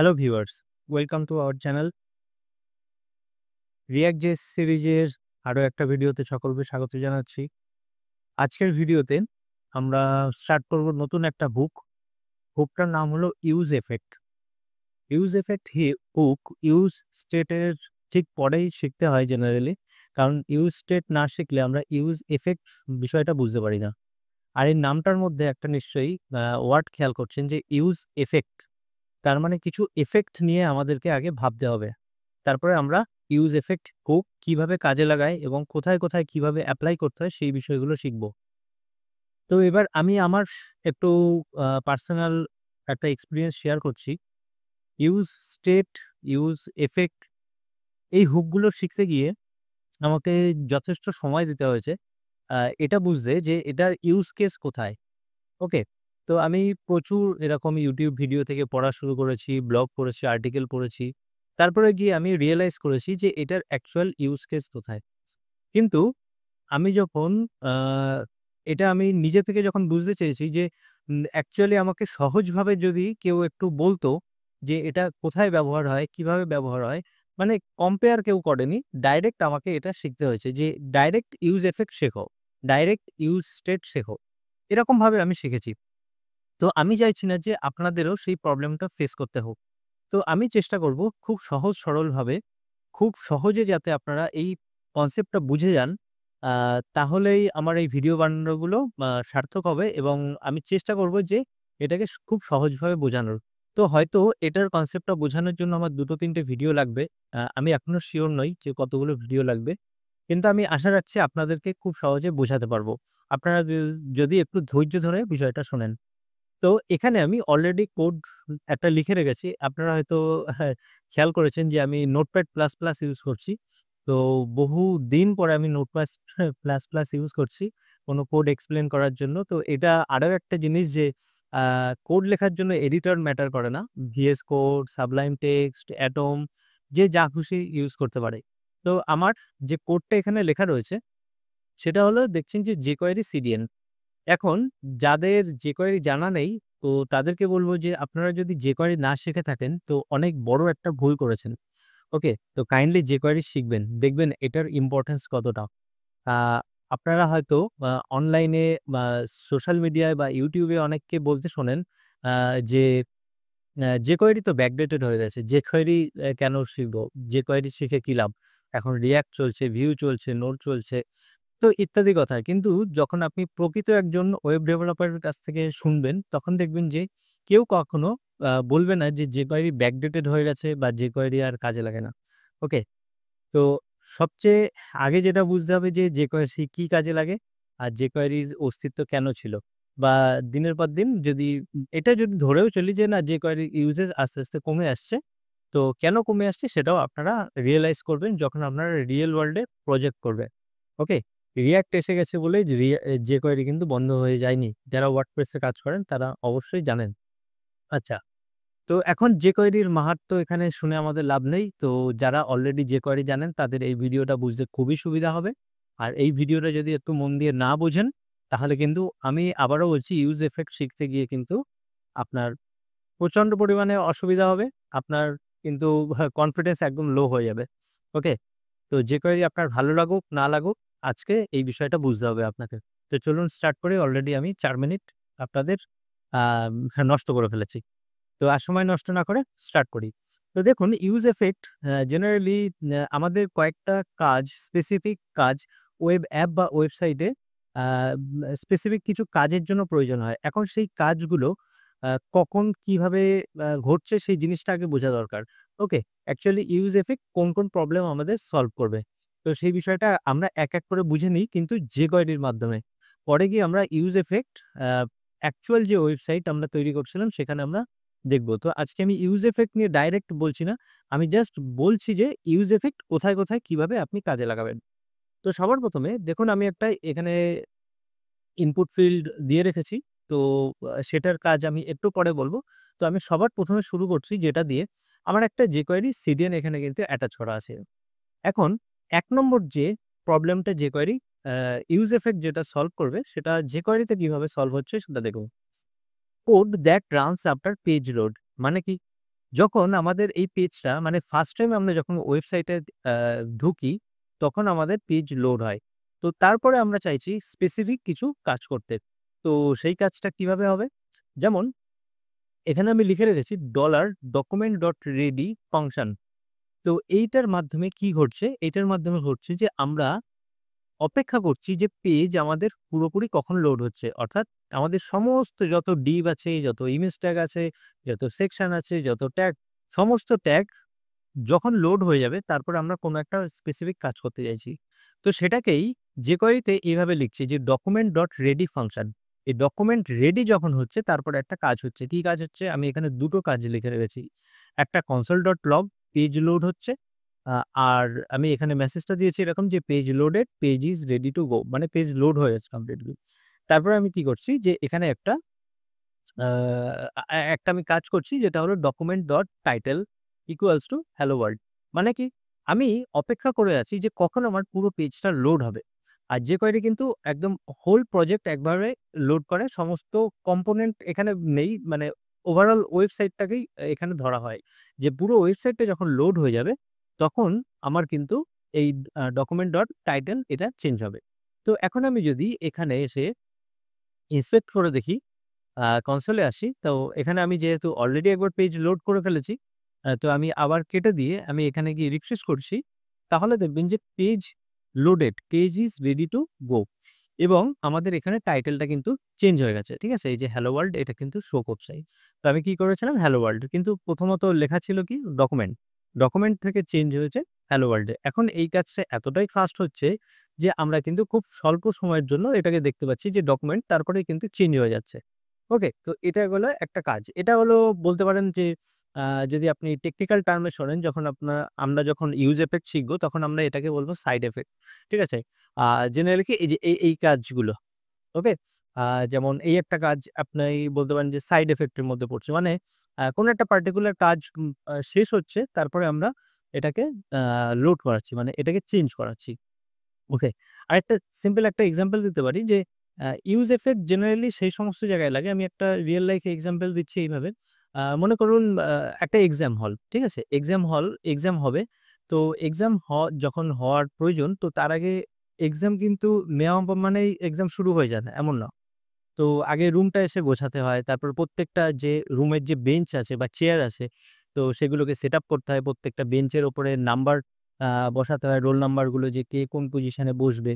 Hello viewers, welcome to our channel. React.js সিরিজের আরো একটা ভিডিওতে সকলকে স্বাগত জানাচ্ছি। আজকের ভিডিওতে আমরা স্টার্ট করব নতুন একটা বুক। বুকটার নাম হলো use effect. Use effect hook use স্টেটের ঠিক পরেই শিখতে হয় জেনারেলি। কারণ ইউজ স্টেট না শিখলে আমরা ইউজ এফেক্ট বিষয়টা বুঝতে পারি না। আর এই নামটার মধ্যে একটা নিশ্চয়ই ওয়ার্ড খেয়াল করছেন যে ইউজ এফেক্ট। তার মানে কিছু এফেক্ট নিয়ে আমাদেরকে আগে ভাবতে হবে। তারপরে আমরা ইউজ এফেক্ট হুক কিভাবে কাজে লাগাই এবং কোথায়, কোথায় কিভাবে এপ্লাই করতে হয় সেই বিষয়গুলো শিখব। তো এবার আমি আমার একটু পার্সোনাল একটা এক্সপেরিয়েন্স শেয়ার করছি। ইউজ স্টেট, ইউজ এফেক্ট এই হুকগুলো শিখতে গিয়ে আমাকে যথেষ্ট সময় দিতে হয়েছে এটা বুঝতে যে এটার ইউজ কেস কোথায়। ওকে? তো আমি প্রচুর এরকম YouTube ভিডিও থেকে পড়া শুরু করেছি, ব্লগ পড়েছি, আর্টিকেল পড়েছি। তারপরে গিয়ে আমি রিয়ালাইজ করেছি যে এটার অ্যাকচুয়াল ইউজ কেস কোথায়। কিন্তু আমি যখন আ এটা আমি নিজে থেকে যখন বুঝতে চেয়েছি যে অ্যাকচুয়ালি আমাকে সহজভাবে যদি কেউ একটু বলতো যে এটা কোথায় ব্যবহার হয়, কিভাবে ব্যবহার হয়, মানে কম্পেয়ার কেউ করেনি। ডাইরেক্ট আমাকে এটা শিখতে হয়েছে যে ডাইরেক্ট ইউজ ইফেক্ট শেখো, ডাইরেক্ট ইউজ স্টেট শেখো। এরকমভাবে আমি শিখেছি। তো আমি চাইছি না যে আপনাদেরও সেই প্রবলেমটা ফেস করতে হোক। তো আমি চেষ্টা করব খুব সহজ সরলভাবে, খুব সহজে যাতে আপনারা এই কনসেপ্টটা বুঝে যান, আ তাহলেই আমার এই ভিডিও বানানোগুলো সার্থক হবে এবং আমি চেষ্টা করব যে এটাকে খুব সহজভাবে বোঝানোর। তো হয়তো এটার কনসেপ্টটা বোঝানোর জন্য আমার ২ ৩ টে ভিডিও লাগবে। আমি এখনো সিউর নই যে কতগুলো ভিডিও লাগবে। কিন্তু আমি আশা রাখছি আপনাদেরকে খুব সহজে বোঝাতে পারবো। আপনারা যদি একটু ধৈর্য ধরে বিষয়টা শোনেন। তো এখানে আমি অলরেডি কোড একটা লিখে রেখেছি। আপনারা হয়তো হ্যাঁ, খেয়াল করেছেন যে আমি নোটপ্যাড প্লাস, প্লাস ইউজ করছি। তো বহুদিন পরে আমি নোটপ্যাড প্লাস, প্লাস ইউজ করছি কোনো কোড এক্সপ্লেইন করার জন্য। তো এটা আরো একটা জিনিস যে আ কোড লেখার জন্য এডিটর ম্যাটার করে না। VS code, Sublime Text, Atom যে যা খুশি ইউজ করতে পারে। তো আমার যে কোডটা এখানে লেখা রয়েছে সেটা হলো দেখছেন যে jQuery CDN। এখন যাদের jQuery জানা নেই, তো তাদেরকে বলব যে আপনারা যদি jQuery না শিখে থাকেন, তো অনেক বড় একটা ভুল করেছেন। ওকে? তো কাইন্ডলি jQuery শিখবেন। দেখবেন এটার ইম্পোর্টেন্স কতটা। আ আপনারা হয়তো অনলাইনে বা সোশ্যাল মিডিয়ায় বা YouTube এ অনেককে বলতে শোনেন আ যে jQuery তো ব্যাকডেটেড হয়ে গেছে। jQuery কেন শিখবো? jQuery শিখে কি লাভ? এখন React চলছে, Vue চলছে, Node চলছে। তো ইত্যাদি কথা। কিন্তু যখন আপনি প্রকৃত একজন ওয়েব ডেভেলপারের কাছ থেকে শুনবেন, তখন দেখবেন যে কেউ কখনো বলবে না যে jQuery ব্যাকডেটেড হয়ে গেছে বা jQuery আর কাজে লাগে না। ওকে? তো সবচেয়ে আগে যেটা বুঝতে হবে যে jQuery কি কাজে লাগে? আর jQuery-র অস্তিত্ব কেন ছিল? বা দিনের পর দিন যদি এটা যদি ধরেও চলি যে না jQuery ইউজেজ আস্তে, আস্তে কমে আসছে। তো কেন কমে আসছে সেটাও আপনারা রিয়ালাইজ করবেন যখন আপনারা রিয়েল ওয়ার্ল্ড এ প্রজেক্ট করবেন। ওকে? React এসে গেছে বলেই jQuery কিন্তু বন্ধ হয়ে যায়নি। যারা WordPress এ কাজ করেন তারা অবশ্যই জানেন। আচ্ছা, তো এখন jQuery-র মাহাত্ম্য এখানে শুনে আমাদের লাভ নেই। তো যারা অলরেডি jQuery জানেন তাদের এই ভিডিওটা বুঝতে খুবই সুবিধা হবে। আর এই ভিডিওটা যদি একটু মন দিয়ে না বোঝেন, তাহলে কিন্তু আমি আবারও বলছি ইউজ ইফেক্ট শিখতে গিয়ে কিন্তু আপনার প্রচন্ড পরিমাণে অসুবিধা হবে। আপনার কিন্তু কনফিডেন্স একদম লো হয়ে যাবে। ওকে? তো jQuery আপনার ভালো লাগুক না লাগুক, আজকে এই বিষয়টা বুঝতে হবে আপনাকে। তো চলুন স্টার্ট করি। অলরেডি আমি ৪ মিনিট আপনাদের নষ্ট করে ফেলেছি। তো আর সময় নষ্ট না করে স্টার্ট করি। তো দেখুন ইউজ ইফেক্ট জেনারেলি আমাদের কয়েকটা কাজ, স্পেসিফিক কাজ ওয়েব অ্যাপ বা ওয়েবসাইটে আ স্পেসিফিক কিছু কাজের জন্য প্রয়োজন হয়। এখন সেই কাজগুলো কখন কিভাবে ঘটছে সেই জিনিসটা আগে বোঝা দরকার। ওকে? অ্যাকচুয়ালি ইউজ ইফেক্ট কোন, কোন প্রবলেম আমাদের সলভ করবে। তো সেই বিষয়টা আমরা এক, এক করে বুঝে নিই কিন্তু jQuery-র মাধ্যমে। পরে গিয়ে আমরা ইউজ ইফেক্ট অ্যাকচুয়াল যে ওয়েবসাইট আমরা তৈরি করছিলাম সেখানে আমরা দেখব। তো আজকে আমি ইউজ ইফেক্ট নিয়ে ডাইরেক্ট বলছি না। আমি জাস্ট বলছি যে ইউজ ইফেক্ট কোথায়, কোথায় কিভাবে আপনি কাজে লাগাবেন। তো সবার ১ম এ দেখুন আমি একটা এখানে ইনপুট ফিল্ড দিয়ে রেখেছি। তো সেটার কাজ আমি একটু পরে বলব। তো আমি সবার ১ম এ শুরু করছি যেটা দিয়ে আমার একটা jQuery CDN এখানে কিন্তু অ্যাটাচ করা আছে। এখন ১ নম্বর যে প্রবলেমটা jQuery আ ইউজ ইফেক্ট যেটা সলভ করবে সেটা jQuery তে কিভাবে সলভ হচ্ছে সেটা দেখুন। Code that runs after page load মানে কি? যখন আমাদের এই পেজটা মানে ফার্স্ট টাইম আমরা যখন ওয়েবসাইটে ঢুকি, তখন আমাদের পেজ লোড হয়। তো তারপরে আমরা চাইছি স্পেসিফিক কিছু কাজ করতে। তো সেই কাজটা কিভাবে হবে? যেমন এখানে আমি লিখে রেখেছি $document.ready ফাংশন। তো এইটার মাধ্যমে কি ঘটছে? এটার মাধ্যমে ঘটছে যে আমরা অপেক্ষা করছি যে পেজ আমাদের পুরোপুরি কখন লোড হচ্ছে। অর্থাৎ আমাদের সমস্ত যত ডিভ আছে, যত ইমেজ ট্যাগ আছে, যত সেকশন আছে, যত ট্যাগ, সমস্ত ট্যাগ যখন লোড হয়ে যাবে তারপরে আমরা কোনো একটা স্পেসিফিক কাজ করতে চাইছি। তো সেটাকেই jQuery তে এভাবে লিখছি যে document.ready ফাংশন। এই ডকুমেন্ট রেডি যখন হচ্ছে তারপরে একটা কাজ হচ্ছে। কি কাজ হচ্ছে? আমি এখানে ২ টো কাজ লিখে রেখেছি। একটা console.log পেজ লোড হচ্ছে। আ আর আমি এখানে মেসেজটা দিয়েছি এরকম যে page loaded, page is ready to go মানে পেজ লোড হয়ে গেছে কমপ্লিটলি। তারপরে আমি কি করছি যে এখানে একটা আ একটা আমি কাজ করছি যেটা হলো document dot title equals to hello world. মানে কি? আমি অপেক্ষা করে আছি যে কখন আমার পুরো পেজটা লোড হবে। আর jQuery কিন্তু একদম হোল প্রজেক্ট একবারে লোড করে। সমস্ত কম্পোনেন্ট এখানে নেই। মানে ওভারঅল ওয়েবসাইটটাকেই এখানে ধরা হয়। যে পুরো ওয়েবসাইটটা যখন লোড হয়ে যাবে, তখন আমার কিন্তু এই ডকুমেন্ট ডট টাইটেল এটা চেঞ্জ হবে। তো এখন আমি যদি এখানে এসে ইন্সপেক্ট করে দেখি কনসোলে আসি। তো এখানে আমি যেহেতু অলরেডি একবার পেজ লোড করে ফেলেছি, তো আমি আবার কেটে দিয়ে আমি এখানে গিয়ে রিফ্রেশ করছি। তাহলে দেখবেন যে page loaded, page is ready to go এবং আমাদের এখানে টাইটেলটা কিন্তু চেঞ্জ হয়ে গেছে। ঠিক আছে? এই যে হ্যালো ওয়ার্ল্ড এটা কিন্তু শো করছে। তো আমি কি করেছিলাম? Hello world. কিন্তু প্রথমত লেখা ছিল কি? ডকুমেন্ট। ডকুমেন্ট থেকে চেঞ্জ হয়েছে হ্যালো ওয়ার্ল্ডে। এখন এই কাজটা এতটাই ফাস্ট হচ্ছে যে আমরা কিন্তু খুব স্বল্প সময়ের জন্য এটাকে দেখতে পাচ্ছি যে ডকুমেন্ট তারপরেই কিন্তু চেঞ্জ হয়ে যাচ্ছে। ওকে, তো এটা হলো একটা কাজ। এটা হলো বলতে পারেন যে আ যদি আপনি টেকনিক্যাল টার্ম এ শোনেন যখন আমরা যখন ইউজ ইফেক্ট শিখবো তখন আমরা এটাকে বলব সাইড ইফেক্ট। ঠিক আছে? আ জেনারেলি কি এই যে এই কাজগুলো। ওকে? আ যেমন এই একটা কাজ আপনি বলতে পারেন যে সাইড ইফেক্ট এর মধ্যে পড়ছে। মানে কোন একটা পার্টিকুলার কাজ শেষ হচ্ছে তারপরে আমরা এটাকে আ লোড করাচ্ছি। মানে এটাকে চেঞ্জ করাচ্ছি। ওকে। আরেকটা সিম্পল একটা এক্সাম্পল দিতে পারি যে ইউজ ইফেক্ট জেনারেলি সেই সমস্ত জায়গায় লাগে। আমি একটা রিয়াল লাইফ এক্সাম্পল দিচ্ছি এইভাবে। মনে করুন একটা এক্সাম হল। ঠিক আছে? এক্সাম হবে। তো এক্সাম যখন হওয়ার প্রয়োজন তো তার আগে এক্সাম কিন্তু নেওয়া মানেই এক্সাম শুরু হয়ে যায় না, এমন না। তো আগে রুমটা এসে গোছাতে হয়। তারপর প্রত্যেকটা যে রুমের যে বেঞ্চ আছে বা চেয়ার আছে, তো সেগুলোকে সেটআপ করতে হয়। প্রত্যেকটা বেঞ্চের উপরে নাম্বার আ বসাতে হয়। রোল নাম্বারগুলো যে কে কোন পজিশনে বসবে।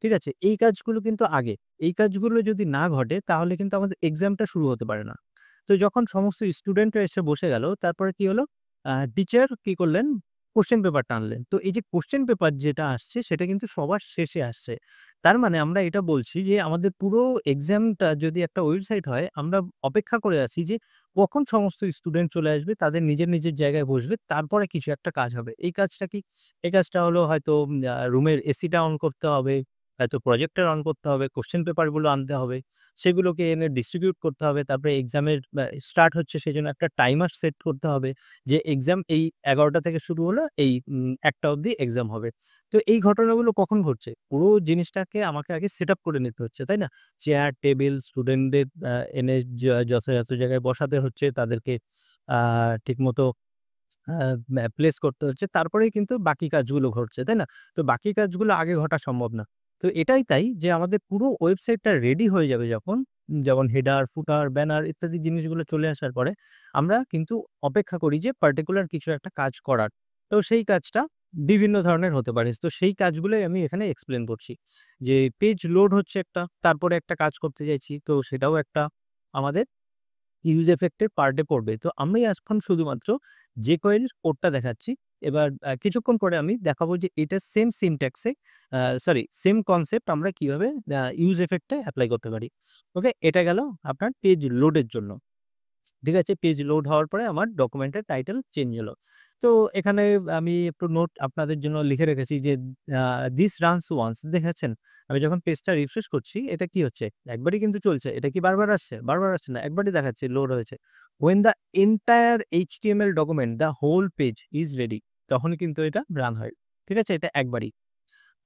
ঠিক আছে? এই কাজগুলো কিন্তু আগে। এই কাজগুলো যদি না ঘটে তাহলে কিন্তু আমাদের এক্সামটা শুরু হতে পারে না। তো যখন সমস্ত স্টুডেন্টরা এসে বসে গেল, তারপরে কি হলো? টিচার কি করলেন? কোয়েশ্চেন পেপারটা আনলেন। তো এই যে কোয়েশ্চেন পেপার যেটা আসছে সেটা কিন্তু সবার শেষে আসছে। তার মানে আমরা এটা বলছি যে আমাদের পুরো এক্সামটা যদি একটা ওয়েবসাইট হয়, আমরা অপেক্ষা করে আছি যে কখন সমস্ত স্টুডেন্ট চলে আসবে, তাদের নিজের জায়গায় বসবে, তারপরে কিছু একটা কাজ হবে। এই কাজটা কি? এই কাজটা হলো হয়তো রুমের এসিটা অন করতে হবে, হয়তো প্রজেক্টর অন করতে হবে, কোয়েশ্চেন পেপারগুলো আনতে হবে, সেগুলোকে এনে ডিস্ট্রিবিউট করতে হবে। তারপরে এক্সামের স্টার্ট হচ্ছে সেজন্য একটা টাইমার সেট করতে হবে যে এক্সাম এই ১১টা থেকে শুরু হলো, এই ১টা অবধি এক্সাম হবে। তো এই ঘটনাগুলো কখন ঘটছে? পুরো জিনিসটাকে আমাকে আগে সেটআপ করে নিতে হচ্ছে, তাই না? চেয়ার, টেবিল, স্টুডেন্টদের এনে যথাযথ জায়গায় বসাতে হচ্ছে, তাদেরকে আ ঠিকমতো আ প্লেস করতে হচ্ছে। তারপরেই কিন্তু বাকি কাজগুলো ঘটছে, তাই না? তো বাকি কাজগুলো আগে ঘটা সম্ভব না। তো এটাই তাই যে আমাদের পুরো ওয়েবসাইটটা রেডি হয়ে যাবে যখন, যেমন হেডার, ফুটার, ব্যানার ইত্যাদি জিনিসগুলো চলে আসার পরে আমরা কিন্তু অপেক্ষা করি যে পার্টিকুলার কিছু একটা কাজ করার। তো সেই কাজটা বিভিন্ন ধরনের হতে পারে। তো সেই কাজগুলোই আমি এখানে এক্সপ্লেইন করছি। যে পেজ লোড হচ্ছে একটা, তারপরে একটা কাজ করতে চাইছি। তো সেটাও একটা আমাদের ইউজ ইফেক্ট এর পার্ট এ পড়বে। তো আমি এখন শুধুমাত্র jQuery এর কোডটা দেখাচ্ছি। এবার কিছুক্ষণ পরে আমি দেখাবো যে এটা সেম সিনট্যাক্স এ সরি সেম কনসেপ্ট আমরা কিভাবে ইউজ ইফেক্ট এ এপ্লাই করতে পারি। ওকে? এটা গেল আপনার পেজ লোডের জন্য। ঠিক আছে? পেজ লোড হওয়ার পরে আমার ডকুমেন্টের টাইটেল চেঞ্জ হলো। তো এখানে আমি একটু নোট আপনাদের জন্য লিখে রেখেছি যে "দিস রানস ওয়ান্স" দেখেছেন? আমি যখন পেজটা রিফ্রেশ করছি এটা কি হচ্ছে? একবারই কিন্তু চলছে। এটা কি বারবার আসছে? বারবার আসছে না। একবারই দেখাচ্ছে লোড হয়েছে। "When the entire HTML document, the whole page is ready" তখনই কিন্তু এটা রান হয়। ঠিক আছে? এটা একবারই।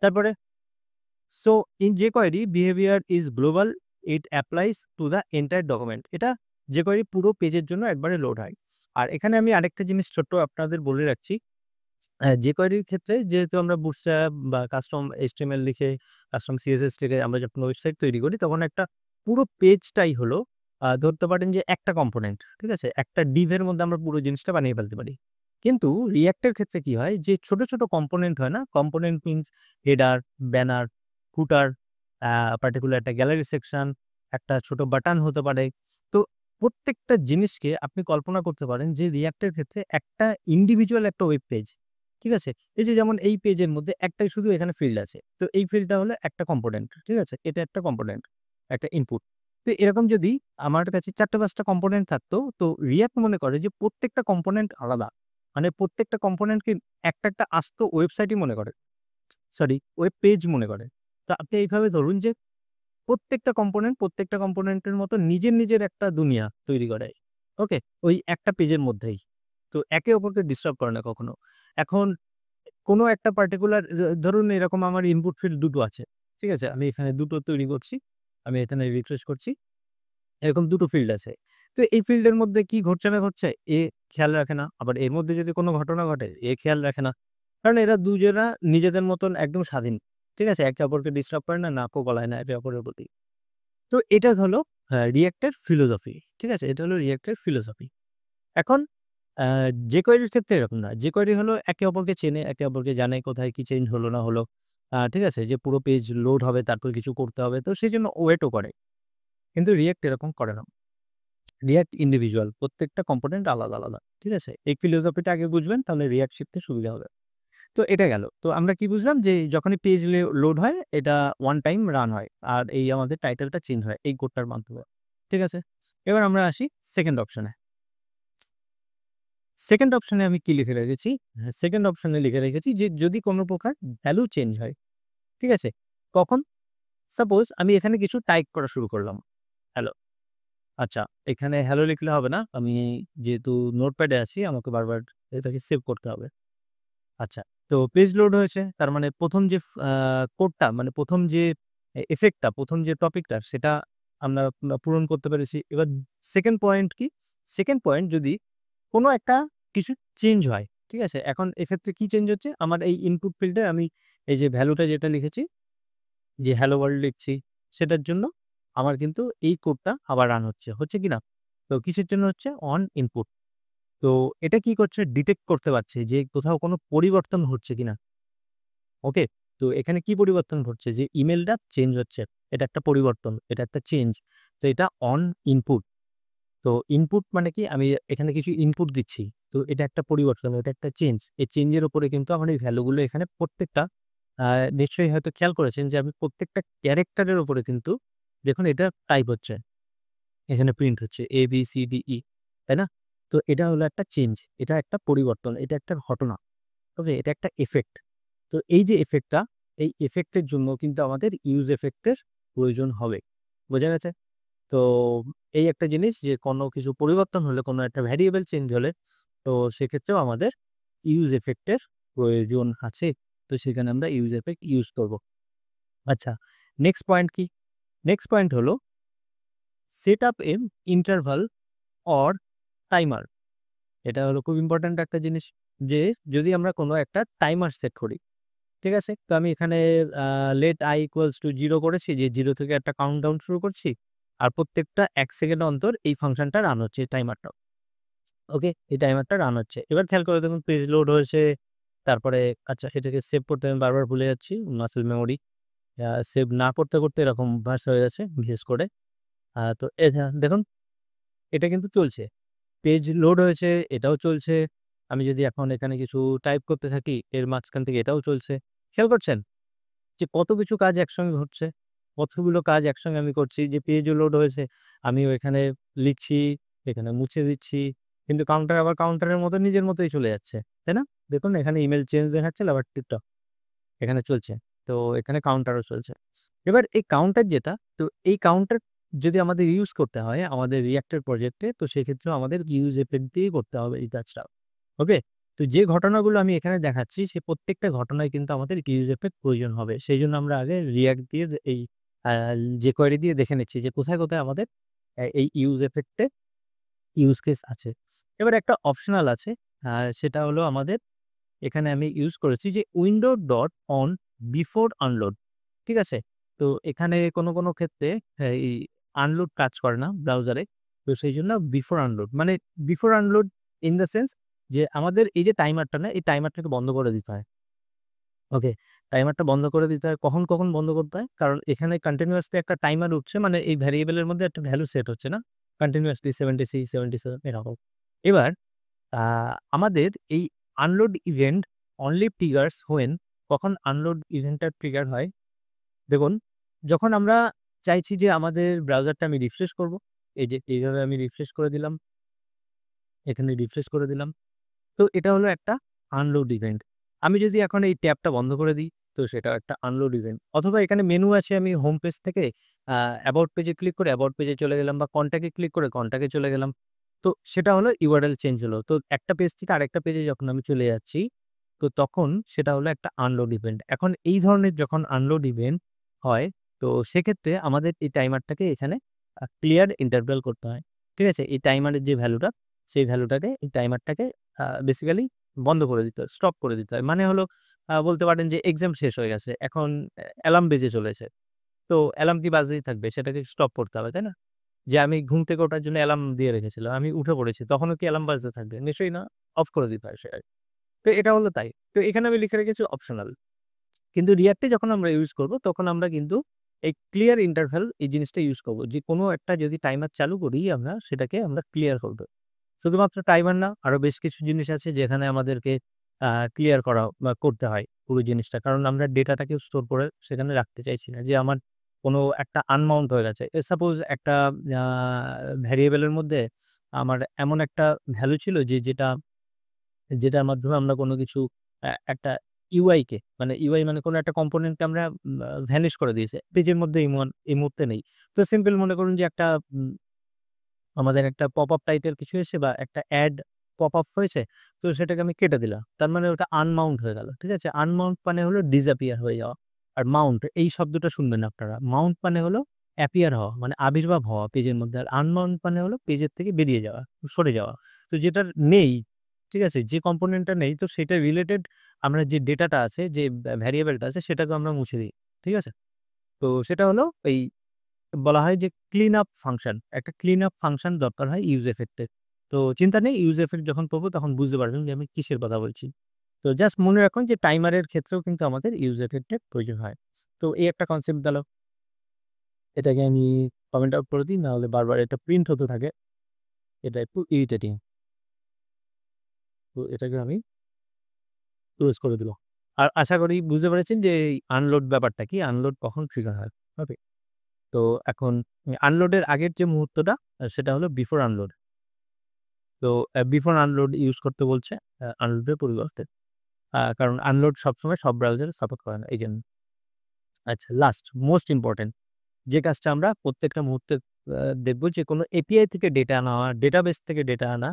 তারপরে "So in jQuery behavior is global, it applies to the entire document" এটা jQuery পুরো পেজের জন্য একবারে লোড হয়। আর এখানে আমি আরেকটা জিনিস ছোট্ট আপনাদের বলে রাখছি। jQuery র ক্ষেত্রে যেহেতু আমরা বুটস্ট্র্যাপ বা কাস্টম HTML লিখে, কাস্টম CSS লিখে আমরা যখন ওয়েবসাইট তৈরি করি, তখন একটা পুরো পেজটাই হলো ধরতে পারেন যে একটা কম্পোনেন্ট। ঠিক আছে? একটা div এর মধ্যে আমরা পুরো জিনিসটা বানিয়ে ফেলতে পারি। কিন্তু React এর ক্ষেত্রে কি হয় যে ছোট, ছোট কম্পোনেন্ট হয় না? কম্পোনেন্ট মিনস হেডার, ব্যানার, ফুটার, পার্টিকুলার একটা গ্যালারি সেকশন, একটা ছোট বাটন হতে পারে। তো প্রত্যেকটা জিনিসকে আপনি কল্পনা করতে পারেন যে React এর ক্ষেত্রে একটা ইন্ডিভিজুয়াল একটা ওয়েব পেজ। ঠিক আছে? এই যে যেমন এই পেজের মধ্যে একটাই শুধু এখানে ফিল্ড আছে। তো এই ফিল্ডটা হলো একটা কম্পোনেন্ট। ঠিক আছে? এটা একটা কম্পোনেন্ট, একটা ইনপুট। তো এরকম যদি আমার কাছে ৪ টা ৫ টা কম্পোনেন্ট থাকতো, তো React মনে করে যে প্রত্যেকটা কম্পোনেন্ট আলাদা। মানে প্রত্যেকটা কম্পোনেন্টকে একটা, একটা আস্ত ওয়েবসাইটই মনে করে। সরি, ওয়েব পেজ মনে করে। তো আপনি এইভাবে ধরুন যে প্রত্যেকটা কম্পোনেন্টের মতো নিজের, নিজের একটা দুনিয়া তৈরি করে। ওকে? ওই একটা পেজের মধ্যেই। তো একে অপরকে ডিস্টার্ব করে না কখনো। এখন কোনো একটা পার্টিকুলার ধরুন এরকম আমার ইনপুট ফিল্ড দুটো আছে। ঠিক আছে? আমি এখানে দুটো তৈরি করছি। আমি এখানে রিফ্রেশ করছি। এরকম দুটো ফিল্ড আছে। তো এই ফিল্ডের মধ্যে কি ঘটছে না ঘটছে এ খেয়াল রাখে না। আবার এর মধ্যে যদি কোনো ঘটনা ঘটে এ খেয়াল রাখে না। কারণ এরা দুজনা নিজেদের মতন একদম স্বাধীন। ঠিক আছে? একে অপরকে ডিস্টার্ব করে না, নাকও গলায় না একে অপরের প্রতি। তো এটা হলো React এর ফিলোসফি। ঠিক আছে? এটা হলো React এর ফিলোসফি। এখন আ jQuery র ক্ষেত্রে এরকম না। jQuery হলো একে অপরকে চেনে, একে অপরকে জানে কোথায় কি চেঞ্জ হলো না হলো। ঠিক আছে? যে পুরো পেজ লোড হবে তারপর কিছু করতে হবে। তো সেজন্য ওয়েটও করে। কিন্তু React এরকম করে না। React ইন্ডিভিজুয়াল প্রত্যেকটা কম্পোনেন্ট আলাদা, আলাদা। ঠিক আছে? এই ফিলোসফিটা আগে বুঝবেন তাহলে React শিখতে সুবিধা হবে। তো এটা গেল। তো আমরা কি বুঝলাম যে যখনই পেজ লোড হয় এটা ওয়ান টাইম রান হয়। আর এই আমাদের টাইটেলটা চেঞ্জ হয় এই কোডটার মাধ্যমে। ঠিক আছে? এবার আমরা আসি 2nd অপশনে। 2nd অপশনে আমি কি লিখে রেখেছি? 2nd অপশনে লিখে রেখেছি যে যদি কোন প্রকার ভ্যালু চেঞ্জ হয়। ঠিক আছে? কখন? সাপোজ আমি এখানে কিছু টাইপ করা শুরু করলাম। হ্যালো। আচ্ছা, এখানে হ্যালো লিখলে হবে না। আমি যেহেতু নোটপ্যাডে আছি আমাকে বারবার এটাকে সেভ করতে হবে। আচ্ছা, তো পেজ লোড হয়েছে। তার মানে ১ম যে কোডটা মানে ১ম যে ইফেক্টটা, ১ম যে টপিকটা সেটা আমরা পূরণ করতে পেরেছি। এবার 2nd পয়েন্ট কি? 2nd পয়েন্ট যদি কোনো একটা কিছু চেঞ্জ হয়, ঠিক আছে? এখন এক্ষেত্রে কি চেঞ্জ হচ্ছে? আমার এই ইনপুট ফিল্ডে আমি এই যে ভ্যালুটা যেটা লিখেছি, যে হ্যালো ওয়ার্ল্ড লিখছি, সেটার জন্য আমার কিন্তু এই কোডটা আবার রান হচ্ছে। হচ্ছে কিনা? তো কিসের জন্য হচ্ছে? On input. তো এটা কি করছে? ডিটেক্ট করতে পারছে যে কোথাও কোনো পরিবর্তন হচ্ছে কিনা। ওকে? তো এখানে কি পরিবর্তন ঘটছে? যে ইমেইলটা চেঞ্জ হচ্ছে। এটা একটা পরিবর্তন, এটা একটা চেঞ্জ। তো এটা অন ইনপুট। তো ইনপুট মানে কি? আমি এখানে কিছু ইনপুট দিচ্ছি। তো এটা একটা পরিবর্তন, এটা একটা চেঞ্জ। এই চেঞ্জের উপরে কিন্তু আমার এই ভ্যালুগুলো এখানে প্রত্যেকটা আ নিশ্চয়ই হয়তো খেয়াল করেছেন যে আমি প্রত্যেকটা ক্যারেক্টারের উপরে কিন্তু দেখুন এটা টাইপ হচ্ছে। এখানে প্রিন্ট হচ্ছে A, B, C, D, E, তাই না? তো এটা হলো একটা চেঞ্জ। এটা একটা পরিবর্তন। এটা একটা ঘটনা। তবে এটা একটা ইফেক্ট। তো এই যে ইফেক্টটা, এই ইফেক্টের জন্য কিন্তু আমাদের ইউজ ইফেক্ট এর প্রয়োজন হবে। বোঝা গেছে? তো এই একটা জিনিস যে কোনো কিছু পরিবর্তন হলে, কোনো একটা ভ্যারিয়েবল চেঞ্জ হলে, তো সেক্ষেত্রেও আমাদের ইউজ ইফেক্ট এর প্রয়োজন আছে। তো সেখানে আমরা ইউজ ইফেক্ট ইউজ করব। আচ্ছা, নেক্সট পয়েন্ট কি? নেক্সট পয়েন্ট হলো set up interval or timer. এটা হলো খুব ইম্পোর্টেন্ট একটা জিনিস যে যদি আমরা কোনো একটা টাইমার সেট করি। ঠিক আছে? তো আমি এখানে let i equals to 0 করেছি যে 0 থেকে একটা কাউন্টডাউন শুরু করছি। আর প্রত্যেকটা ১ সেকেন্ড অন্তর এই ফাংশনটা রান হচ্ছে এই টাইমারটা। ওকে? এই টাইমারটা রান হচ্ছে। এবার খেয়াল করে দেখুন পেজ লোড হয়েছে। তারপরে আচ্ছা এটাকে সেভ করতে আমি বারবার ভুলে যাচ্ছি। Muscle memory. সেভ না করতে, করতে এরকম অভ্যাস হয়ে গেছে বিশেষ করে। তো দেখুন এটা কিন্তু চলছে। পেজ লোড হয়েছে, এটাও চলছে। আমি যদি এখন এখানে কিছু টাইপ করতে থাকি, এর মাঝখান থেকে এটাও চলছে। খেয়াল করছেন? যে কত কিছু কাজ একসঙ্গে ঘটছে। কতগুলো কাজ একসঙ্গে আমি করছি যে পেজও লোড হয়েছে। আমিও এখানে লিখছি, এখানে মুছে দিচ্ছি। কিন্তু কাউন্টার আবার কাউন্টারের মতো নিজের মতোই চলে যাচ্ছে। তাই না? দেখুন এখানে ইমেইল চেঞ্জ দেখাচ্ছে আবার টিকটক এখানে চলছে। তো এখানে কাউন্টারও চলছে। এবার এই কাউন্টার যেটা, তো এই কাউন্টার যদি আমাদের ইউজ করতে হয় আমাদের React এর প্রজেক্টে, তো সেক্ষেত্রেও আমাদের ইউজ ইফেক্ট দিয়েই করতে হবে এই কাজটা। ওকে? তো যে ঘটনাগুলো আমি এখানে দেখাচ্ছি সে প্রত্যেকটা ঘটনায় কিন্তু আমাদের ইউজ ইফেক্ট প্রয়োজন হবে। সেইজন্য আমরা আগে React দিয়ে এই আ jQuery দিয়ে দেখে নিচ্ছি যে কোথায়, কোথায় আমাদের এই ইউজ ইফেক্ট এ ইউজ কেস আছে। এবার একটা অপশনাল আছে, সেটা হলো আমাদের এখানে আমি ইউজ করেছি যে window dot on before unload. ঠিক আছে? তো এখানে কোনো ক্ষেত্রে এই আনলোড কাজ করে না ব্রাউজারে। তো সেইজন্য বিফোর আনলোড মানে before unload in the sense যে আমাদের এই যে টাইমারটা না, এই টাইমারটাকে বন্ধ করে দিতে হয়। ওকে। টাইমারটা বন্ধ করে দিতে হয়। কখন বন্ধ করতে হয়? কারণ এখানে কন্টিনিউয়াসলি একটা টাইমার উঠছে মানে এই ভ্যারিয়েবল এর মধ্যে একটা ভ্যালু সেট হচ্ছে না? কন্টিনিউয়াসলি 76, 77 এরকম। এবার আ আমাদের এই আনলোড ইভেন্ট অনলি ট্রিগারস হোয়েন কখন আনলোড ইভেন্টটা ট্রিগার হয়? দেখুন, যখন আমরা চাইছি যে আমাদের ব্রাউজারটা আমি রিফ্রেশ করব। এই যে এইভাবে আমি রিফ্রেশ করে দিলাম, এখানে রিফ্রেশ করে দিলাম। তো এটা হলো একটা আনলোড ইভেন্ট। আমি যদি এখন এই ট্যাবটা বন্ধ করে দিই, তো সেটা একটা আনলোড ইভেন্ট। অথবা এখানে মেনু আছে, আমি হোম পেজ থেকে অ্যাবাউট পেজে ক্লিক করে অ্যাবাউট পেজে চলে গেলাম বা কনট্যাক্ট এ ক্লিক করে কনট্যাক্ট এ চলে গেলাম। তো সেটা হলো ইউআরএল চেঞ্জ হলো। তো একটা পেজ থেকে আরেকটা পেজে যখন আমি চলে যাচ্ছি, তো তখন সেটা হলো একটা আনলোড ইভেন্ট। এখন এই ধরনের যখন আনলোড ইভেন্ট হয়, তো সেক্ষেত্রে আমাদের এই টাইমারটাকে এখানে ক্লিয়ার ইন্টারভ্যাল করতে হয়। ঠিক আছে? এই টাইমারের যে ভ্যালুটা, সেই ভ্যালুটাকে এই টাইমারটাকে বেসিক্যালি বন্ধ করে দিতে হয়, স্টপ করে দিতে হয়। মানে হলো বলতে পারেন যে এক্সাম শেষ হয়ে গেছে। এখন অ্যালার্ম বেজে চলেছে। তো অ্যালার্ম কি বাজতেই থাকবে? সেটাকে স্টপ করতে হবে, তাই না? যে আমি ঘুম থেকে ওঠার জন্য অ্যালার্ম দিয়ে রেখেছিলাম। আমি উঠে পড়েছি। তখনও কি অ্যালার্ম বাজতে থাকবে? নিশ্চয়ই না। অফ করে দিতে হয় সেটাকে। তো এটা হলো তাই। তো এখানে আমি লিখে রেখেছি অপশনাল। কিন্তু React এ যখন আমরা ইউজ করব, তখন আমরা কিন্তু এই ক্লিয়ার ইন্টারভাল এই জিনিসটা ইউজ করব। যে কোনো একটা যদি টাইমার চালু করি আমরা, সেটাকে আমরা ক্লিয়ার করব। শুধুমাত্র টাইমার না, আরো বেশ কিছু জিনিস আছে যেখানে আমাদেরকে ক্লিয়ার করা বা করতে হয় পুরো জিনিসটা। কারণ আমরা ডেটাটাকে স্টোর করে সেখানে রাখতে চাইছি না। যে আমার কোনো একটা আনমাউন্ট হয়ে গেছে। সাপোজ একটা আ ভ্যারিয়েবল এর মধ্যে আমার এমন একটা ভ্যালু ছিল যে যেটার মাধ্যমে আমরা কোনো কিছু একটা ইউআই কে মানে ইউআই মানে কোনো একটা কম্পোনেন্ট কে আমরা ভ্যানিশ করে দিয়েছি। পেজের মধ্যে এই মুহূর্তে নেই। তো সিম্পল মনে করুন যে একটা আমাদের একটা পপআপ টাইপের কিছু এসে বা একটা এড পপআপ হয়েছে। তো সেটাকে আমি কেটে দিলাম। তার মানে ওটা আনমাউন্ট হয়ে গেল। ঠিক আছে? আনমাউন্ট মানে হলো ডিসঅ্যাপিয়ার হয়ে যাওয়া। আর মাউন্ট এই শব্দটা শুনবেন আপনারা। মাউন্ট মানে হলো অ্যাপিয়ার হওয়া মানে আবির্ভাব হওয়া পেজের মধ্যে। আর আনমাউন্ট মানে হলো পেজের থেকে বেরিয়ে যাওয়া, সরে যাওয়া। তো যেটার নেই, ঠিক আছে? যে কম্পোনেন্টটা নেই তো সেটা রিলেটেড আমরা যে ডেটাটা আছে, যে ভ্যারিয়েবলটা আছে সেটাকে আমরা মুছে দিই। ঠিক আছে? তো সেটা হলো এই বলা হয় যে ক্লিন আপ ফাংশন। একটা ক্লিন আপ ফাংশন দরকার হয় ইউজ ইফেক্ট এর। তো চিন্তা নেই, ইউজ ইফেক্ট যখন পাবো তখন বুঝতে পারবেন যে আমি কিসের কথা বলছি। তো জাস্ট মনে রাখুন যে টাইমারের ক্ষেত্রেও কিন্তু আমাদের ইউজ ইফেক্ট এর প্রয়োজন হয়। তো এই একটা কনসেপ্ট গেল। এটাকে আমি কমেন্ট আউট করে দিই, না হলে বারবার এটা প্রিন্ট হতে থাকে। এটা একটু ইরিটেটিং। তো এটাকে আমি ক্লোজ করে দিলাম। আর আশা করি বুঝতে পেরেছেন যে এই আনলোড ব্যাপারটা কি? আনলোড কখন ট্রিগার হয়। ওকে? তো এখন আনলোডের আগের যে মুহূর্তটা সেটা হলো বিফোর আনলোড। তো বিফোর আনলোড ইউজ করতে বলছে আনলোডের পরিবর্তে। কারণ আনলোড সবসময় সব ব্রাউজারে সাপোর্ট করে না এইজন্য। আচ্ছা, লাস্ট মোস্ট ইম্পোর্টেন্ট যে কাজটা আমরা প্রত্যেকটা মুহূর্তে দেখব যে কোনো এপিআই থেকে ডেটা নেওয়া, ডেটাবেস থেকে ডেটা আনা।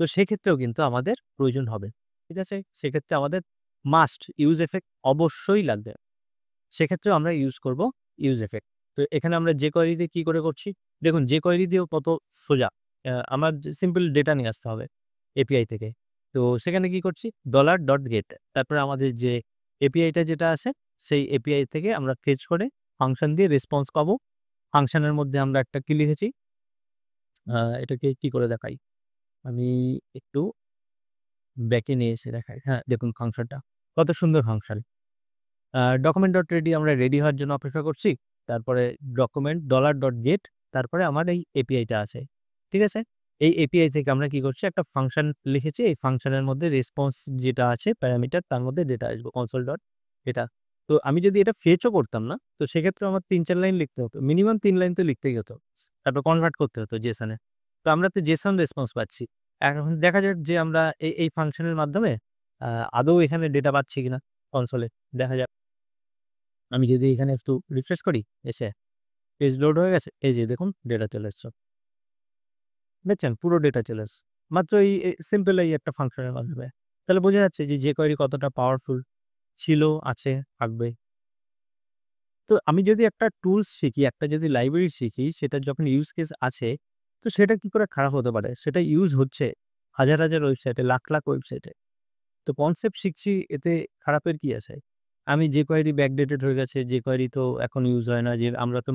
তো সেক্ষেত্রেও কিন্তু আমাদের প্রয়োজন হবে। ঠিক আছে? সেক্ষেত্রে আমাদের মাস্ট ইউজ ইফেক্ট অবশ্যই লাগবে। সেক্ষেত্রেও আমরা ইউজ করব ইউজ ইফেক্ট। তো এখানে আমরা যে কোয়েরি দিয়ে কি করে করছি? দেখুন যে কোয়েরি দিয়েও কত সোজা। আমার সিম্পল ডেটা নিয়ে আসতে হবে এপিআই থেকে। তো সেখানে কি করছি? $.get তারপরে আমাদের যে এপিআইটা যেটা আছে, সেই এপিআই থেকে আমরা ফেচ করে ফাংশন দিয়ে রেসপন্স পাবো। ফাংশনের মধ্যে আমরা একটা কি লিখেছি? এটাকে কি করে দেখাই? আমি একটু ব্যাকে নিয়ে এসে দেখাই। হ্যাঁ, দেখুন ফাংশনটা। কত সুন্দর ফাংশন। ডকুমেন্ট ডট রেডি আমরা রেডি হওয়ার জন্য অপেক্ষা করছি। তারপরে ডকুমেন্ট $.get তারপরে আমার এই এপিআইটা আছে। ঠিক আছে? এই এপিআই থেকে আমরা কি করছি? একটা ফাংশন লিখেছি। এই ফাংশনের মধ্যে রেসপন্স যেটা আছে প্যারামিটার তার মধ্যে ডেটা আসবে console ডট এটা। তো আমি যদি এটা ফেচও করতাম না, তো সেক্ষেত্রেও আমার ৩-৪ লাইন লিখতে হতো। মিনিমাম ৩ লাইন তো লিখতেই হতো। তারপর কনভার্ট করতে হতো JSON এ। তো আমরা তো JSON রেসপন্স পাচ্ছি। এখন দেখা যাক যে আমরা এই ফাংশনের মাধ্যমে আ আদৌ এখানে ডেটা পাচ্ছি কিনা কনসোলে। দেখা যাক। আমি যদি এখানে একটু রিফ্রেশ করি, এসে পেজ লোড হয়ে গেছে। এই যে দেখুন ডেটা চলে এসছে। দেখছেন? পুরো ডেটা চলে এসছে। মাত্র এই সিম্পল এই একটা ফাংশনের মাধ্যমে। তাহলে বোঝা যাচ্ছে যে কোয়েরি কতটা পাওয়ারফুল ছিল, আছে, থাকবে। তো আমি যদি একটা টুলস শিখি, একটা যদি লাইব্রেরি শিখি, সেটার যখন ইউজ কেস আছে, তো সেটা কি করে খারাপ হতে পারে? সেটা ইউজ হচ্ছে হাজার, হাজার ওয়েবসাইটে, লাখ, লাখ ওয়েবসাইটে। তো কনসেপ্ট শিখছি, এতে খারাপের কি আছে? আমি যে কোয়েরি ব্যাকডেটেড হয়ে গেছে, যে কোয়েরি তো এখন ইউজ হয় না, যে আমরা তো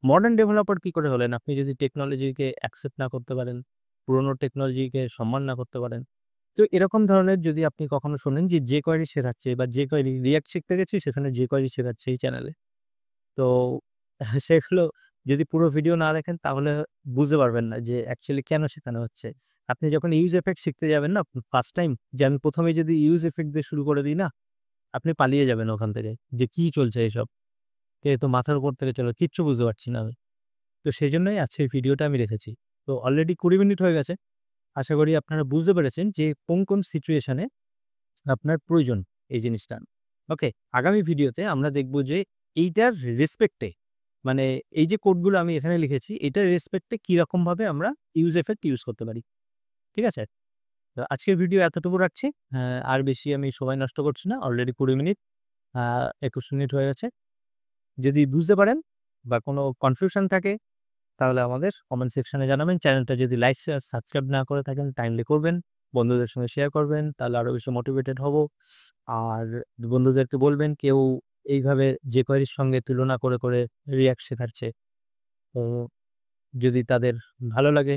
মডার্ন ডেভেলপার কি করে হলেন? আপনি যদি টেকনোলজিকে অ্যাকসেপ্ট না করতে পারেন, পুরনো টেকনোলজিকে সম্মান না করতে পারেন। তো এরকম ধরনের যদি আপনি কখনো শোনেন যে jQuery শেখাচ্ছে বা jQuery React শিখতে গেছি সেখানে jQuery শেখাচ্ছে এই চ্যানেলে। তো সেগুলো যদি পুরো ভিডিও না দেখেন তাহলে বুঝতে পারবেন না যে অ্যাকচুয়ালি কেন শেখানো হচ্ছে। আপনি যখন ইউজ ইফেক্ট শিখতে যাবেন না ফার্স্ট টাইম, যে আমি ১ম এই যদি ইউজ ইফেক্ট দিয়ে শুরু করে দিই না, আপনি পালিয়ে যাবেন ওখান থেকে। যে কি চলছে এসব? এ তো মাথার উপর থেকে চলে কিচ্ছু বুঝতে পারছি না আমি। তো সেজন্যই আজকের ভিডিওটা আমি রেখেছি। তো অলরেডি ২০ মিনিট হয়ে গেছে। আশা করি আপনারা বুঝতে পেরেছেন যে কোন, কোন সিচুয়েশন এ আপনার প্রয়োজন এই জিনিসটা। ওকে, আগামী ভিডিওতে আমরা দেখব যে এইটার রেসপেক্ট এ মানে এই যে কোডগুলো আমি এখানে লিখেছি এটার রেসপেক্ট এ কিরকমভাবে আমরা ইউজ ইফেক্ট ইউজ করতে পারি। ঠিক আছে? তো আজকের ভিডিও এতটুকু রাখছি। আর বেশি আমি সময় নষ্ট করছি না। অলরেডি ২০ মিনিট, ২১ মিনিট হয়ে গেছে। যদি বুঝতে পারেন বা কোনো কনফিউশন থাকে তাহলে আমাদের কমেন্ট সেকশনে জানাবেন। চ্যানেলটা যদি লাইক, শেয়ার, সাবস্ক্রাইব না করে থাকেন কাইন্ডলি করবেন। বন্ধুদের সঙ্গে শেয়ার করবেন। তাহলে আরো বেশি মোটিভেটেড হব। আর বন্ধুদেরকে বলবেন কেউ এইভাবে jQuery র সঙ্গে তুলনা করে, করে React শেখাচ্ছে। তো যদি তাদের ভালো লাগে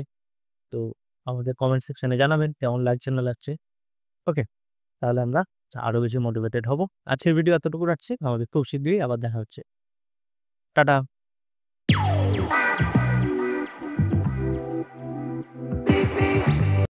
তো আমাদের কমেন্ট সেকশনে জানাবেন কেমন লাগছে না লাগছে। ওকে? তাহলে আমরা আরো বেশি মোটিভেটেড হব। আজকের ভিডিও এতটুকু রাখছি। আমাদের খুব শীঘ্রই আবার দেখা হচ্ছে। টাটা।